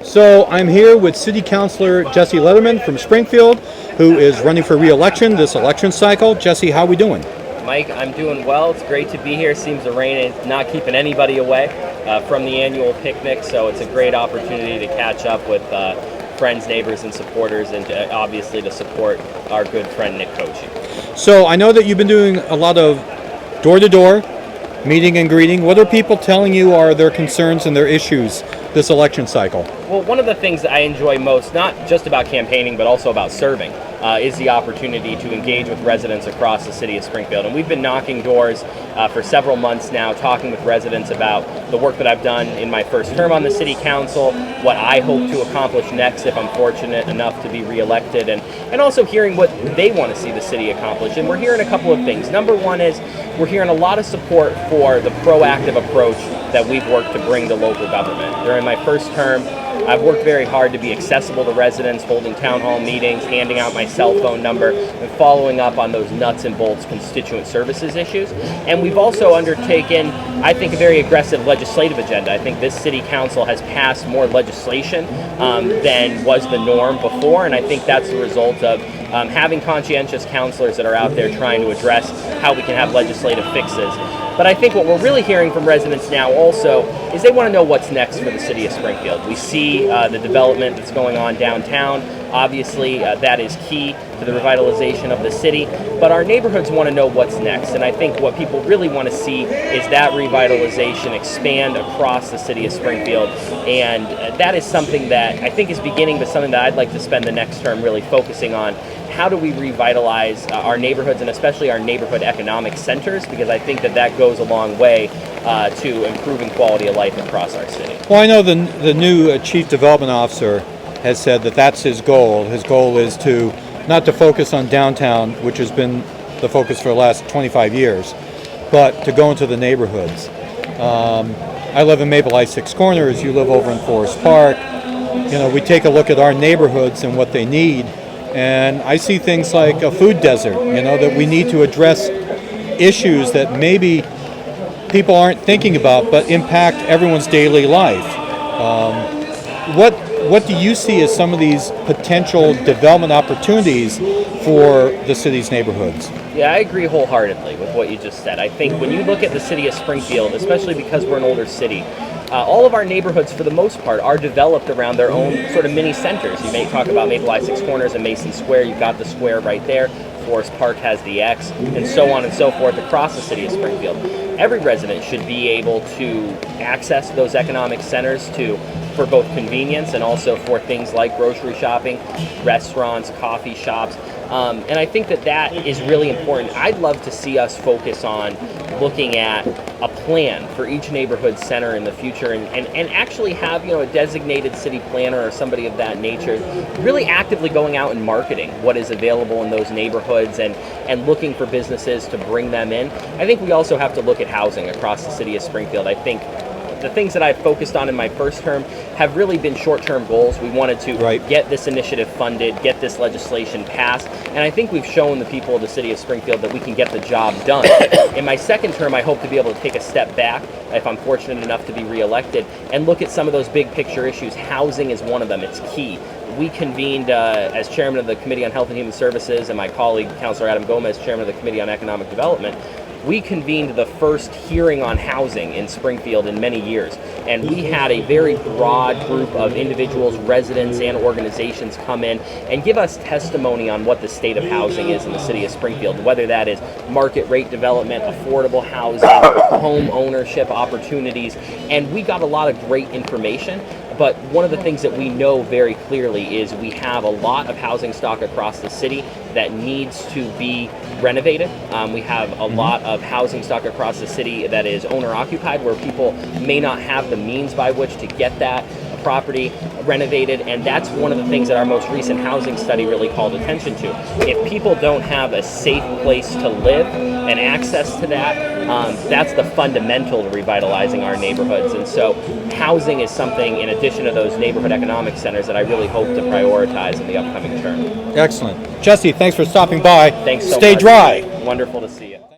So I'm here with City Councilor Jesse Lederman from Springfield, who is running for re-election this election cycle. Jesse, how are we doing? Mike, I'm doing well. It's great to be here. Seems the rain is not keeping anybody away from the annual picnic, so it's a great opportunity to catch up with friends, neighbors, and supporters, and obviously to support our good friend Nick Cocchi. So I know that you've been doing a lot of door-to-door meeting and greeting. What are people telling you are their concerns and their issues this election cycle? Well, one of the things that I enjoy most, not just about campaigning, but also about serving, is the opportunity to engage with residents across the city of Springfield. And we've been knocking doors for several months now, talking with residents about the work that I've done in my first term on the city council, what I hope to accomplish next if I'm fortunate enough to be reelected, and also hearing what they want to see the city accomplish. And we're hearing a couple of things. Number one is we're hearing a lot of support for the proactive approach that we've worked to bring to local government. During my first term, I've worked very hard to be accessible to residents, holding town hall meetings, handing out my cell phone number, and following up on those nuts and bolts constituent services issues. And we've also undertaken, I think, a very aggressive legislative agenda. I think this city council has passed more legislation than was the norm before, and I think that's the result of having conscientious councilors that are out there trying to address how we can have legislative fixes. But I think what we're really hearing from residents now also is they want to know what's next for the city of Springfield. We see the development that's going on downtown. Obviously, that is key to the revitalization of the city, but our neighborhoods want to know what's next. And I think what people really want to see is that revitalization expand across the city of Springfield. And that is something that I think is beginning, but something that I'd like to spend the next term really focusing on. How do we revitalize our neighborhoods, and especially our neighborhood economic centers? Because I think that goes a long way to improving quality of life across our city. Well, I know the new Chief Development Officer has said that that's his goal. His goal is to not to focus on downtown, which has been the focus for the last 25 years, but to go into the neighborhoods. I live in Maple Ice Six Corners. You live over in Forest Park. You know, we take a look at our neighborhoods and what they need. And I see things like a food desert, you know, that we need to address issues that maybe people aren't thinking about but impact everyone's daily life. What do you see as some of these potential development opportunities for the city's neighborhoods? Yeah, I agree wholeheartedly with what you just said. I think when you look at the city of Springfield, especially because we're an older city, all of our neighborhoods, for the most part, are developed around their own sort of mini centers. You may talk about Maple Ice Six Corners and Mason Square. You've got the square right there. Forest Park has the X, and so on and so forth across the city of Springfield. Every resident should be able to access those economic centers for both convenience and also for things like grocery shopping, restaurants, coffee shops. And I think that is really important. I'd love to see us focus on looking at a plan for each neighborhood center in the future and actually have, you know, a designated city planner or somebody of that nature really actively going out and marketing what is available in those neighborhoods and looking for businesses to bring them in. I think we also have to look at housing across the city of Springfield. I think the things that I've focused on in my first term have really been short-term goals. We wanted to get this initiative funded, get this legislation passed, and I think we've shown the people of the city of Springfield that we can get the job done. In my second term, I hope to be able to take a step back, if I'm fortunate enough to be reelected, and look at some of those big picture issues. Housing is one of them. It's key. We convened as chairman of the Committee on Health and Human Services, and my colleague, Councilor Adam Gomez, chairman of the Committee on Economic Development. We convened the first hearing on housing in Springfield in many years, and we had a very broad group of individuals, residents, and organizations come in and give us testimony on what the state of housing is in the city of Springfield, whether that is market rate development, affordable housing, home ownership opportunities, and we got a lot of great information. But one of the things that we know very clearly is we have a lot of housing stock across the city that needs to be renovated. We have a lot of housing stock across the city that is owner-occupied, where people may not have the means by which to get that property renovated, and that's one of the things that our most recent housing study really called attention to. If people don't have a safe place to live and access to that, that's the fundamental to revitalizing our neighborhoods. And so housing is something, in addition to those neighborhood economic centers, that I really hope to prioritize in the upcoming term. Excellent. Jesse, thanks for stopping by. Thanks so much. Stay dry. Wonderful to see you.